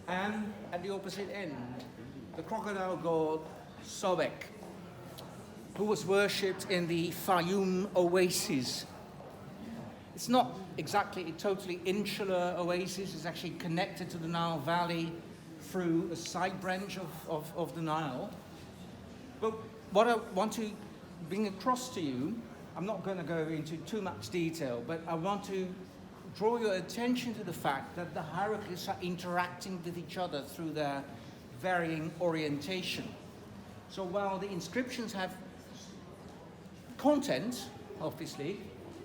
And at the opposite end, the crocodile god Sobek, who was worshipped in the Fayoum oasis. It's not exactly a totally insular oasis, it's actually connected to the Nile Valley through a side branch of the Nile. But what I want to bring across to you, I'm not going to go into too much detail, but I want to draw your attention to the fact that the hieroglyphs are interacting with each other through their varying orientation. So while the inscriptions have content, obviously,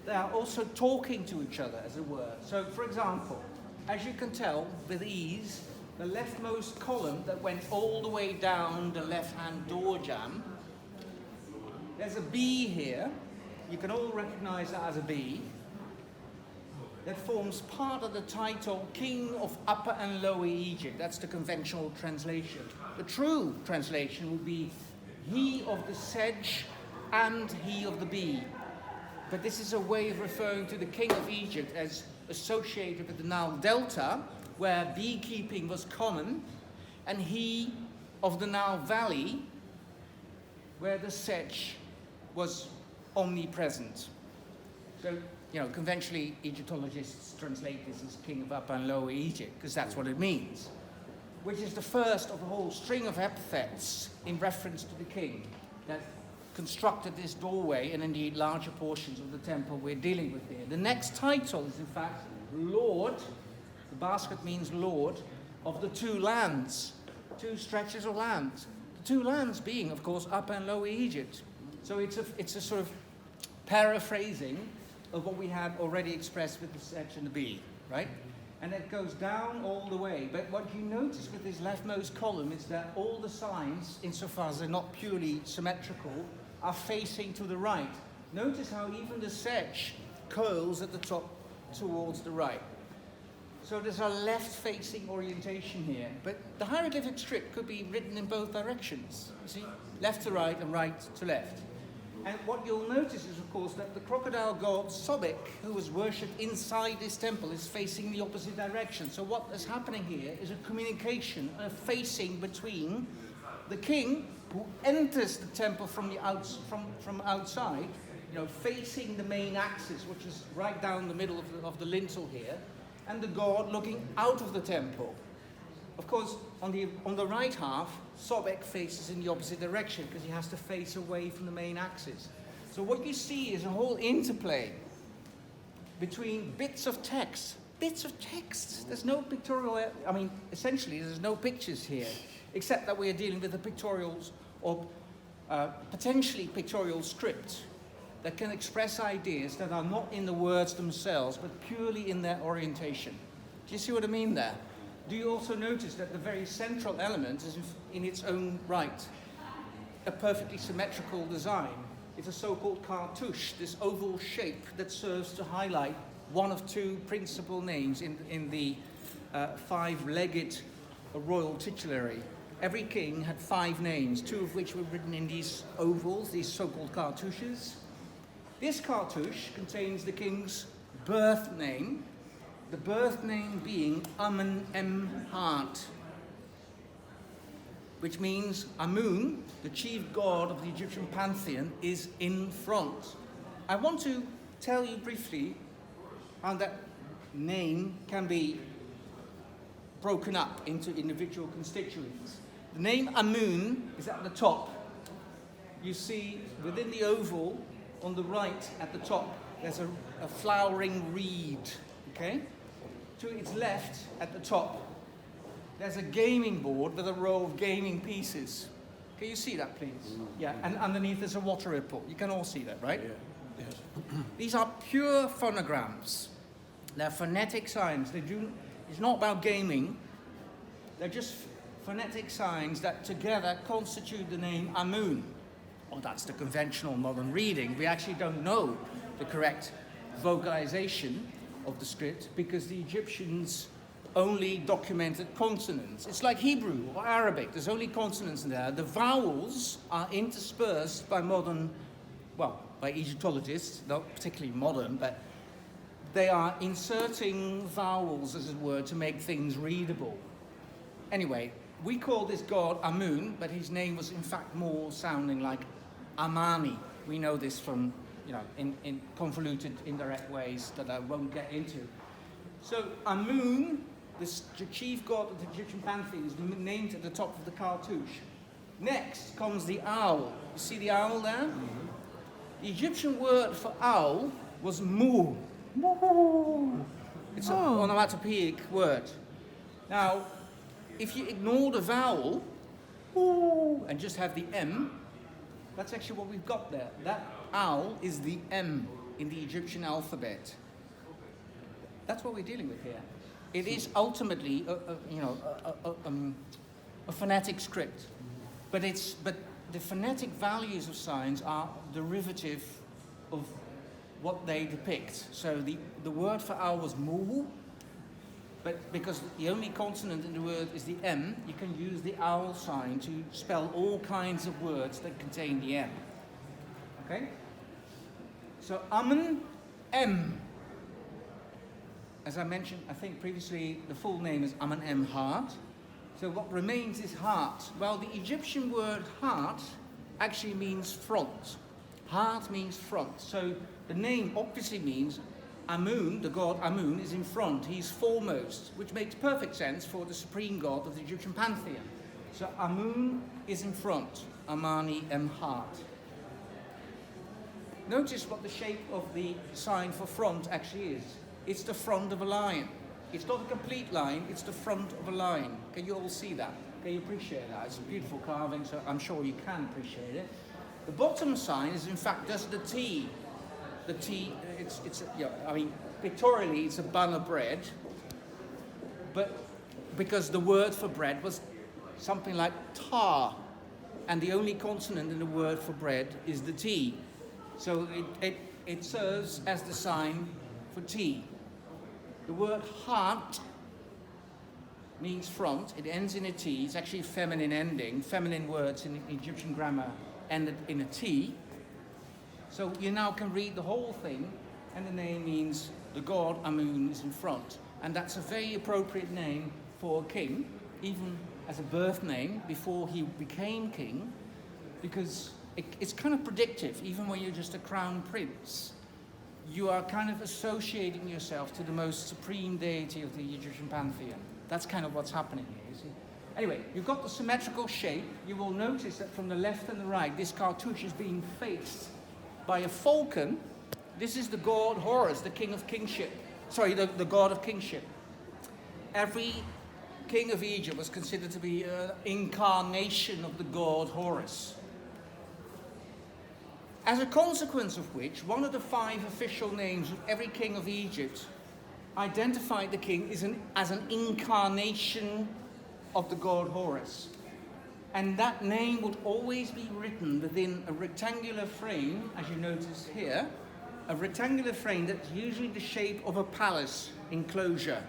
they are also talking to each other, as it were. So, for example, as you can tell with ease, the leftmost column that went all the way down the left-hand door jamb, there's a B here. You can all recognize that as a B. That forms part of the title King of Upper and Lower Egypt. That's the conventional translation. The true translation would be He of the Sedge and He of the Bee. But this is a way of referring to the king of Egypt as associated with the Nile Delta, where beekeeping was common, and he of the Nile Valley, where the sedge was omnipresent. So, conventionally Egyptologists translate this as king of Upper and Lower Egypt, because that's what it means, which is the first of a whole string of epithets in reference to the king that constructed this doorway and indeed larger portions of the temple we're dealing with here. The next title is in fact Lord, the basket means Lord, of the two lands, two stretches of land. The two lands being, of course, Upper and Lower Egypt. So it's a sort of paraphrasing of what we had already expressed with the sedge and the bee, right? And it goes down all the way. But what you notice with this leftmost column is that all the signs, insofar as they're not purely symmetrical, are facing to the right. Notice how even the sedge curls at the top towards the right. So there's a left-facing orientation here. But the hieroglyphic script could be written in both directions. You see, left to right and right to left. And what you'll notice is, of course, that the crocodile god Sobek, who was worshipped inside this temple, is facing the opposite direction. So what is happening here is a communication, a facing between the king, who enters the temple from outside, facing the main axis, which is right down the middle of the lintel here, and the god looking out of the temple. Of course, on the right half, Sobek faces in the opposite direction because he has to face away from the main axis. So what you see is a whole interplay between bits of text. There's no pictorial, essentially there's no pictures here, except that we are dealing with the pictorials or potentially pictorial script that can express ideas that are not in the words themselves, but purely in their orientation. Do you see what I mean there? Do you also notice that the very central element is in its own right a perfectly symmetrical design? It's a so-called cartouche, this oval shape that serves to highlight one of two principal names in the five-legged royal titulary. Every king had 5 names, 2 of which were written in these ovals, these so-called cartouches. This cartouche contains the king's birth name, the birth name being Amun-em-Hat, which means Amun, the chief god of the Egyptian pantheon, is in front. I want to tell you briefly how that name can be broken up into individual constituents. The name Amun is at the top. You see within the oval on the right at the top there's a flowering reed, okay? To its left at the top there's a gaming board with a row of gaming pieces. Can you see that, please? Yeah, and underneath there's a water ripple. You can all see that, right? Yeah. Yes. These are pure phonograms. They're phonetic signs. It's not about gaming. They're just phonetic signs that together constitute the name Amun. Well, that's the conventional modern reading. We actually don't know the correct vocalization of the script because the Egyptians only documented consonants. It's like Hebrew or Arabic. There's only consonants in there. The vowels are interspersed by by Egyptologists, not particularly modern, but they are inserting vowels, as it were, to make things readable. Anyway, we call this god Amun, but his name was in fact more sounding like Amani. We know this from, in convoluted indirect ways that I won't get into. So Amun, the chief god of the Egyptian pantheon, is named at the top of the cartouche. Next comes the owl. You see the owl there? Mm-hmm. The Egyptian word for owl was mu. It's an onomatopoeic word. Now, if you ignore the vowel and just have the M, that's actually what we've got there. That owl is the M in the Egyptian alphabet. That's what we're dealing with here. It is ultimately a phonetic script, but the phonetic values of signs are derivative of what they depict. So the word for owl was mu, but because the only consonant in the word is the M, you can use the owl sign to spell all kinds of words that contain the M. Okay? So Amun, M. As I mentioned, I think previously, the full name is Amun M heart. So what remains is heart. Well, the Egyptian word heart actually means front. Heart means front. So the name obviously means Amun, the god Amun, is in front. He's foremost, which makes perfect sense for the supreme god of the Egyptian pantheon. So Amun is in front. Amani M heart. Notice what the shape of the sign for front actually is. It's the front of a lion. It's not a complete line, it's the front of a lion. Can you all see that? Can you appreciate that? It's a beautiful carving, so I'm sure you can appreciate it. The bottom sign is in fact just the T. The T, pictorially it's a bun of bread, but because the word for bread was something like tar, and the only consonant in the word for bread is the T. So it serves as the sign for T. The word heart means front. It ends in a T. It's actually a feminine ending. Feminine words in Egyptian grammar ended in a T. So you now can read the whole thing, and the name means the god Amun is in front. And that's a very appropriate name for a king, even as a birth name before he became king, because it's kind of predictive, even when you're just a crown prince. You are kind of associating yourself to the most supreme deity of the Egyptian pantheon. That's kind of what's happening here, you see. Anyway, you've got the symmetrical shape. You will notice that from the left and the right, this cartouche is being faced by a falcon. This is the god Horus, the king of kingship. Sorry, the god of kingship. Every king of Egypt was considered to be an incarnation of the god Horus. As a consequence of which, one of the 5 official names of every king of Egypt identified the king as an incarnation of the god Horus. And that name would always be written within a rectangular frame, as you notice here, a rectangular frame that's usually the shape of a palace enclosure,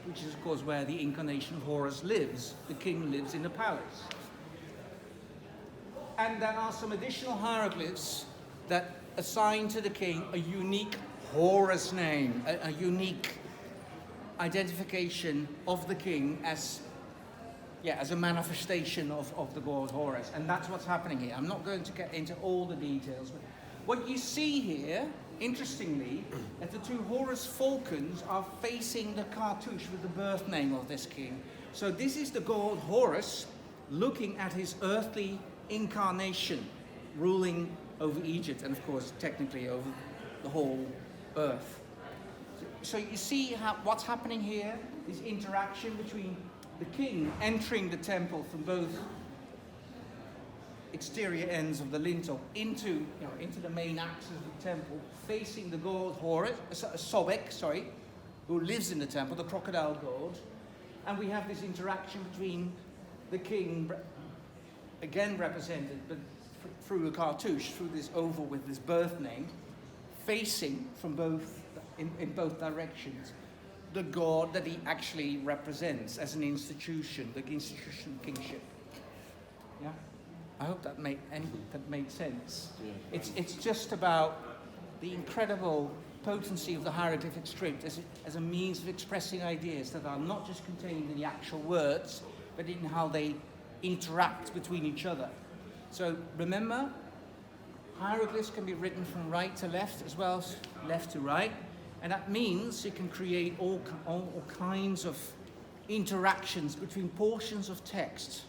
which is of course where the incarnation of Horus lives. The king lives in a palace. And there are some additional hieroglyphs that assign to the king a unique Horus name, a unique identification of the king as a manifestation of the god Horus. And that's what's happening here. I'm not going to get into all the details, but what you see here, interestingly, that the 2 Horus falcons are facing the cartouche with the birth name of this king. So this is the god Horus looking at his earthly incarnation, ruling over Egypt, and of course, technically over the whole earth. So you see what's happening here, this interaction between the king entering the temple from both exterior ends of the lintel into the main axis of the temple, facing the god Horus, Sobek, who lives in the temple, the crocodile god. And we have this interaction between the king, again represented, but through a cartouche, through this oval with this birth name, facing from in both directions, the god that he actually represents as an institution, the institution of kingship. Yeah, I hope that made sense. Yeah. It's just about the incredible potency of the hieroglyphic script as a means of expressing ideas that are not just contained in the actual words, but in how they interact between each other. So remember, hieroglyphs can be written from right to left as well as left to right, and that means you can create all kinds of interactions between portions of text.